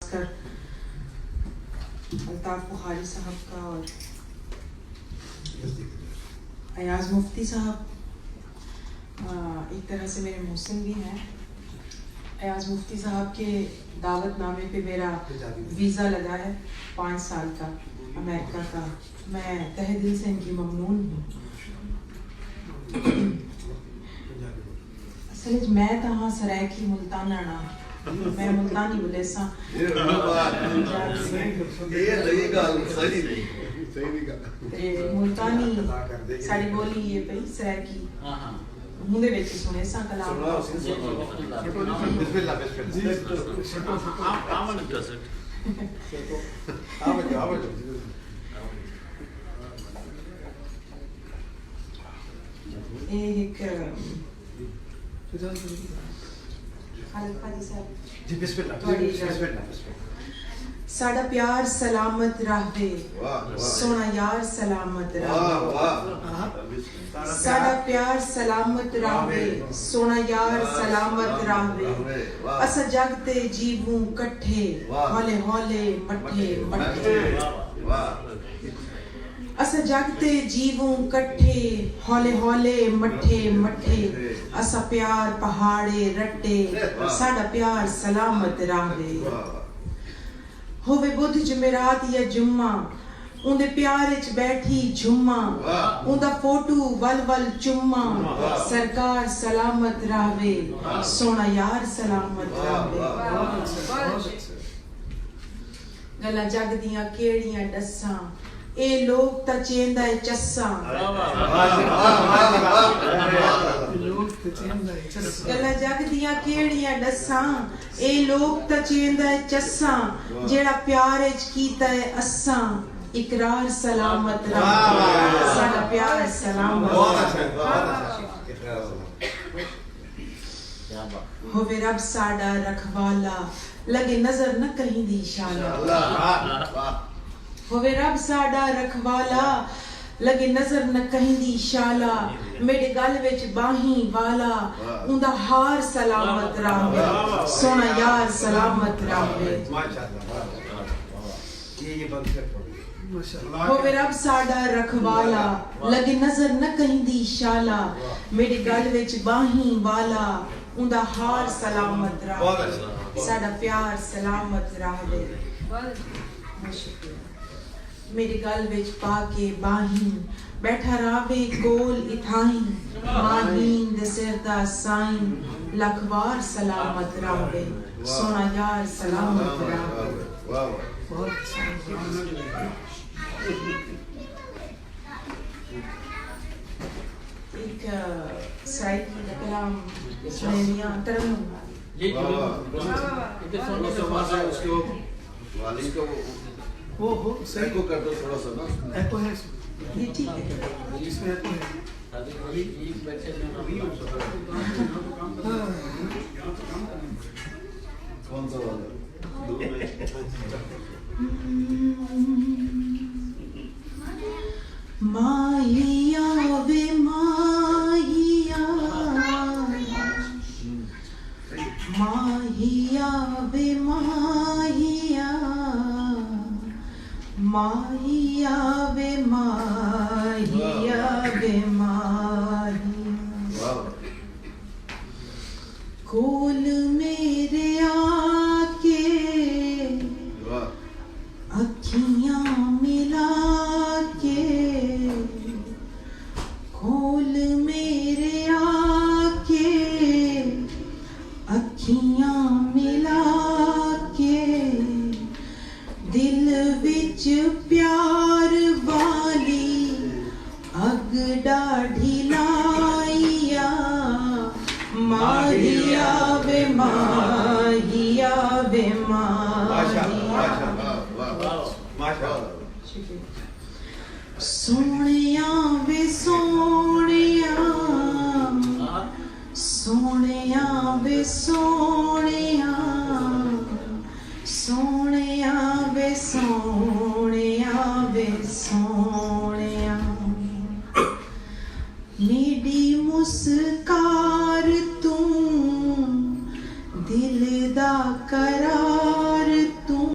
खासकर अल्ताफ बुखारी साहब का और अयाज मुफ्ती साहब एक तरह से मेरे मोहसिन भी हैं। अयाज मुफ्ती साहब के दावतनामे पे मेरा वीज़ा लगा है 5 साल का अमेरिका का। मैं तहे दिल से इनकी ममनून हूँ। असल मैं तहाँ सरायकी मुल्ताना ना मैं मुल्तानी बोले सा मुल्तानी साड़ी बोली ये पई सरायकी मुंडे ਵਿੱਚ ਸੁਣੇ ਸਾਂ ਕਲਾਮ ਬਿਸਮਿल्लाह आमन does it आमन एक खालिद फादी साहब जी बिस्मिल्लाह साड़ा प्यार सलामत रहवे सोना यार सलामत रहवे साड़ा प्यार सलामत रहवे सोना यार सलामत रहवे असा जगते जीवू कट्ठे हौले हौले मट्ठे मट्ठे असा जगते जीवू कट्ठे हौले हौले मट्ठे मट्ठे असा प्यार पहाड़े रट्टे साड़ा प्यार सलामत रहवे होवे बुध जमेरात या जुम्मा उंदे प्यार च बैठी झुम्मा उंदा फोटू वल वल चुम्मा सरकार सलामत रहवे सोना यार सलामत रहवे गल्ला जग दियां केड़ियां दस्सां ए लोग ता चेंदा है चस्सा गल्ला जग दियां केड़ियां दस्सां ए लोग ता चेंदा है चस्सा जेड़ा प्यार च कीता है असां इकरार सलामत रहवे साडा प्यार सलामत होवे रब साडा रखवाला लगे नजर न कहीं दी शाला होवे रब साडा रखवाला लगे नजर न कहीं दी शाला मेरे गल विच बाही वाला उंदा हार सलामत रहवे सोना यार सलामत रहवे होवे रब साडा रखवाला लगे नजर न कहीं दी शाला मेरे गल विच बाही वाला उंदा हार सलामत रहवे साडा प्यार सलामत रहवे मेरे गल विच पाके बाहीन बैठा रावे कोल इथाई माहीन दे सिर दा साईं लखवार सलामत रावे सोना यार सलामत रावे एक साइड का कलाम सुनेनिया तरन्नुम ये इधर सुनो से मार उसको वाली को वो हो सही को कर दो थोड़ा सा ना एको है ये ठीक है इसमें एको है अभी एक बच्चे ने अभी कौन सा वाला माहिया वे माहिया माहिया वे माहिया माहिया वे माहिया वे माहिया कोल मेरे आके अखियां मिला के कोल मेरे आके अखियां मिला के दिल विच प्यार वाली अग डाढ़ी लाइया माहिया वे माहिया वे माहिया सोनिया वे सोनिया सोनिया वे सोनिया सोनिया वे सोनिया वे सोनिया